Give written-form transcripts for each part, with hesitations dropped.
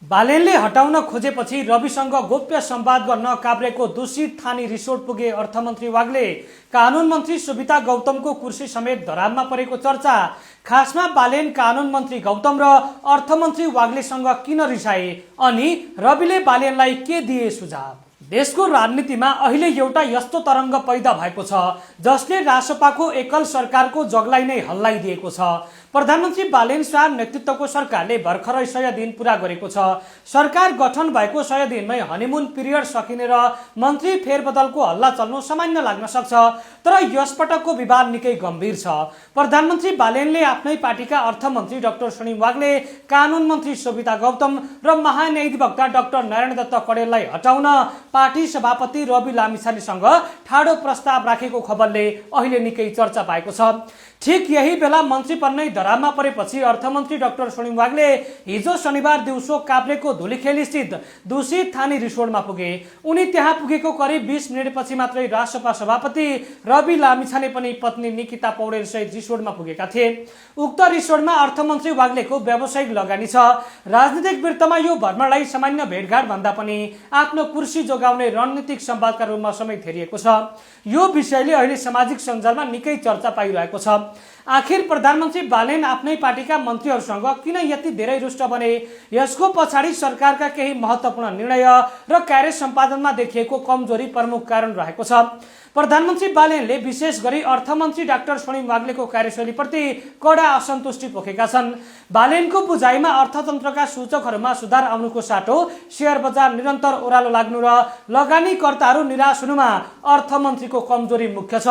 बालेनले हटाउन खोजेपछि रविसँग गोप्य संवाद गर्न काभ्रेको दूषित थानी रिसोर्ट पुगे अर्थमन्त्री वाग्ले। कानुन मन्त्री सुविता गौतमको कुर्सी समेत धरापमा परेको चर्चा। खासमा बालेन कानुन मन्त्री गौतम र अर्थमन्त्री वाग्लेसँग किन रिसाए अनि रविले बालेनलाई के दिए सुझाव? देशको राजनीतिमा अहिले एउटा यस्तो तरङ्ग पैदा भएको छ जसले रासपाको एकल सरकारको जगलाई नै हल्लाइदिएको छ। प्रधानमन्त्री बालेन शाह नेतृत्वको सरकारले भर्खरै 100 दिन पूरा गरेको छ। सरकार गठन भएको 100 दिनमै हनीमुन पिरियड सकिने र मन्त्री फेरबदलको हल्ला चल्नु सामान्य लाग्न सक्छ, तर यसपटकको विवाद निकै गम्भीर छ। प्रधानमन्त्री बालेनले आफ्नै पार्टीका अर्थमन्त्री डाक्टर सुनिम वाग्ले, कानुन मन्त्री सुविता गौतम र महान्यायाधिवक्ता डाक्टर नारायण दत्त कडेललाई हटाउन पार्टी सभापति रवि लामिछानेसँग ठाडो प्रस्ताव राखेको खबरले अहिले निकै चर्चा पाएको छ। ठीक यही बेला मन्त्री पद नै धरापमा परेपछि अर्थमन्त्री डाक्टर सुनिम वाग्ले हिजो शनिबार दिउँसो काभ्रेको धुलीखेल स्थित दूषित थानी रिसोर्टमा पुगे। उनी त्यहाँ पुगेको करिब 20 मिनेटपछि मात्रै रासपा सभापति रवि लामिछाने पनि पत्नी निकिता पौडेल सहित रिसोर्टमा पुगेका थिए। उक्त रिसोर्टमा अर्थमन्त्री वाग्लेको व्यावसायिक लगानी छ। राजनीतिक वृत्तमा यो भ्रमणलाई सामान्य भेटघाट भन्दा पनि आफ्नो कुर्सी जोगाउने रणनीतिक संवादका रूपमा समेत हेरिएको छ। यो विषयले अहिले सामाजिक सञ्जालमा निकै चर्चा पाइरहेको छ। आखिर प्रधानमन्त्री बालेन आफ्नै पार्टीका मन्त्रीहरूसँग किन यति धेरै रुष्ट बने? यसको पछाडि सरकारका केही महत्त्वपूर्ण निर्णय र कार्य सम्पादनमा देखिएको कमजोरी प्रमुख कारण रहेको छ। प्रधानमन्त्री बालेनले विशेष गरी अर्थमन्त्री डाक्टर सुनिम वाग्लेको कार्यशैलीप्रति कडा असन्तुष्टि पोखेका छन्। बालेनको बुझाइमा अर्थतन्त्रका सूचकहरूमा सुधार आउनुको साटो शेयर बजार निरन्तर ओह्रालो लाग्नु र लगानीकर्ताहरू निराश हुनुमा अर्थमन्त्रीको कमजोरी मुख्य छ।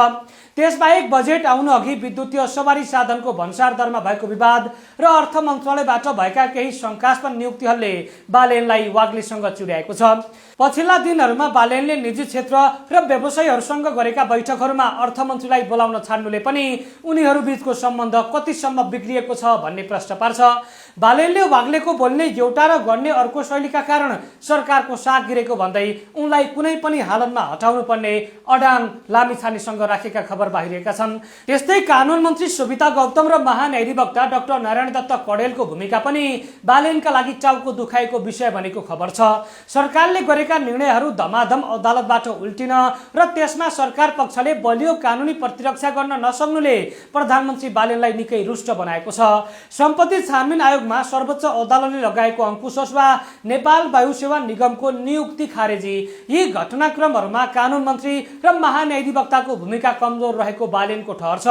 त्यसबाहेक बजेट आउनु अघि विद्युतीय सवारी साधनको भन्सार दरमा भएको विवाद र अर्थ मन्त्रालयबाट भएका केही शङ्कास्पद नियुक्तिहरूले बालेनलाई वाग्लेसँग चिड्याएको छ। पछिल्ला दिनहरूमा बालेनले निजी क्षेत्र र व्यवसायीहरूसँग गरेका बैठकहरूमा अर्थमन्त्रीलाई बोलाउन छाड्नुले पनि उनीहरू बीचको सम्बन्ध कतिसम्म बिग्रिएको छ भन्ने प्रश्न पार्छ। बालेनले वाग्लेको बोल्ने एउटा र गर्ने अर्को शैलीका कारण सरकारको साग गिरेको भन्दै उनलाई कुनै पनि हालतमा हटाउनु पर्ने अडान लामिछानेसँग राखेका खबर बाहिरिएका छन्। त्यस्तै कानुन मन्त्री सुविता गौतम र महान्यायाधिवक्ता डाक्टर नारायण दत्त कडेलको भूमिका पनि बालेनका लागि टाउको दुखाएको विषय बनेको खबर छ। सरकारले गरेका निर्णयहरू धमाधम अदालतबाट उल्टिन र त्यसमा सरकार पक्षले बलियो कानुनी प्रतिरक्षा गर्न नसक्नुले प्रधानमन्त्री बालेनलाई निकै रुष्ट बनाएको छ। सम्पत्ति छानबिन आयोगमा सर्वोच्च अदालतले लगाएको अंकुश अथवा नेपाल वायु सेवा निगमको नियुक्ति खारेजी, यी घटनाक्रमहरूमा कानुन मन्त्री र महान्यायाधिवक्ताको भूमिका कमजोर रहेको बालेनको ठहर छ।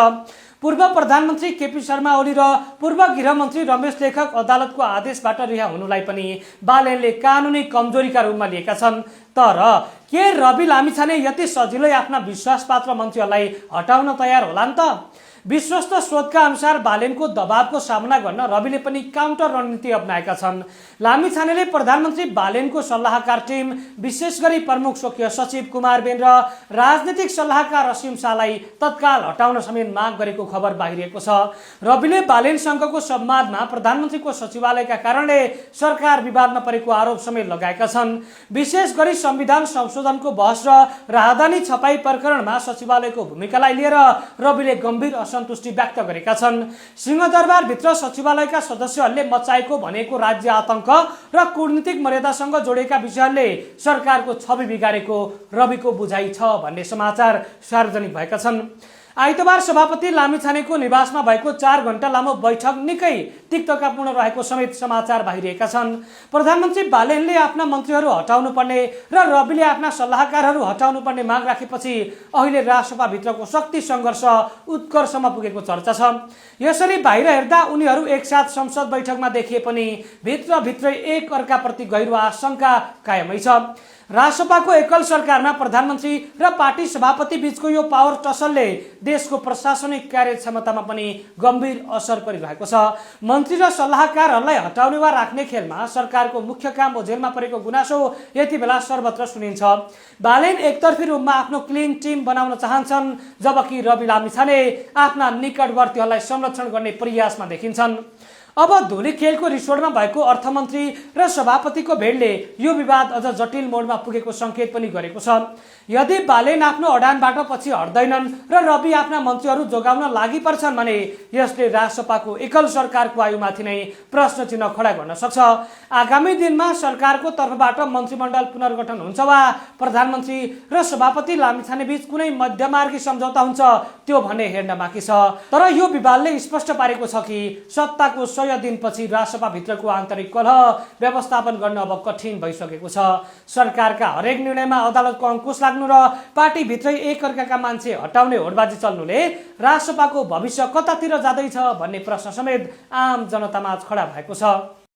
पूर्व प्रधानमन्त्री केपी शर्मा ओली र पूर्व गृहमन्त्री रमेश लेखक अदालतको आदेशबाट रिहा हुनुलाई पनि बालेनले कानुनी कमजोरीका रूपमा लिएका छन्। तर के रवि लामिछाने यति सजिलै आफ्ना विश्वासपात्र मन्त्रीहरूलाई हटाउन तयार होलान् त? विश्वस्त स्रोतका अनुसार बालेनको दबावको सामना गर्न रविले पनि काउन्टर रणनीति अपनाएका छन्। लामिछानेले प्रधानमन्त्री बालेनको सल्लाहकार टिम, विशेष गरी प्रमुख स्वकीय सचिव कुमार बेन र राजनीतिक सल्लाहकार असीम शाहलाई तत्काल हटाउन समेत माग गरेको खबर बाहिरिएको छ। रविले बालेनसँगको संवादमा प्रधानमन्त्रीको सचिवालयका कारणले सरकार विवादमा परेको आरोप समेत लगाएका छन्। विशेष गरी संविधान संशोधनको बहस र राहदानी छपाई प्रकरणमा सचिवालयको भूमिकालाई लिएर रविले गम्भीर असन्तुष्टि व्यक्त गरेका छन्। सिंहदरबारभित्र सचिवालयका सदस्यहरूले मचाएको भनेको राज्य आतंक र कूटनीतिक मर्यादासँग जोडेका विषयहरूले सरकारको छवि बिगारेको रविको बुझाइ छ भन्ने समाचार सार्वजनिक भएका छन्। आइतबार सभापति लामिछानेको निवासमा भएको 4 घण्टा लामो बैठक निकै तिक्ततापूर्ण रहेको समेत समाचार बाहिरिएका छन्। प्रधानमन्त्री बालेनले आफ्ना मन्त्रीहरू हटाउनु पर्ने र रविले आफ्ना सल्लाहकारहरू हटाउनु पर्ने माग राखेपछि अहिले राजसभाभित्रको शक्ति सङ्घर्ष उत्कर्षमा पुगेको चर्चा छ। यसरी बाहिर हेर्दा उनीहरू एकसाथ संसद बैठकमा देखिए पनि भित्रभित्रै एक अर्काप्रति गहिरो आशंका कायमै छ। राजसभाको एकल सरकारमा प्रधानमन्त्री र पार्टी सभापति बीचको यो पावर टसलले देशको प्रशासनिक कार्यक्षमतामा पनि गम्भीर असर परिरहेको छ। मन्त्री र सल्लाहकारहरूलाई हटाउने वा राख्ने खेलमा सरकारको मुख्य काम ओझेलमा परेको गुनासो यति बेला सर्वत्र सुनिन्छ। बालेन एकतर्फी रूपमा आफ्नो क्लिन टिम बनाउन चाहन्छन्, जबकि रवि लामिछाने आफ्ना निकटवर्तीहरूलाई संरक्षण गर्ने प्रयासमा देखिन्छन्। अब धुली खेलको रिसोर्टमा भएको अर्थमन्त्री र सभापतिको भेटले यो विवाद अझ जटिल मोडमा पुगेको संकेत पनि गरेको छ। यदि बालेन आफ्नो अडानबाट पछि हट्दैनन् र रवि आफ्ना मन्त्रीहरू जोगाउन लागि पर्छन् भने यसले रासपाको एकल सरकारको आयुमाथि नै प्रश्न चिन्ह खडा गर्न सक्छ। आगामी दिनमा सरकारको तर्फबाट मन्त्रीमण्डल पुनर्गठन हुन्छ वा प्रधानमन्त्री र सभापति लामिछाने बीच कुनै मध्यमार्गी सम्झौता हुन्छ त्यो भन्ने हेर्न बाँकी छ। तर यो विवादले स्पष्ट पारेको छ कि सत्ताको 100 दिनपछि रासपा भित्रको आन्तरिक कलह व्यवस्थापन गर्न अब कठिन भइसकेको छ। सरकारका हरेक निर्णयमा अदालतको अंकुश लाग्नु र पार्टी भित्रै एकअर्काका मान्छे हटाउने होडबाजी चल्नुले रासपाको भविष्य कतातिर जाँदैछ भन्ने प्रश्न समेत आम जनतामा खडा भएको छ।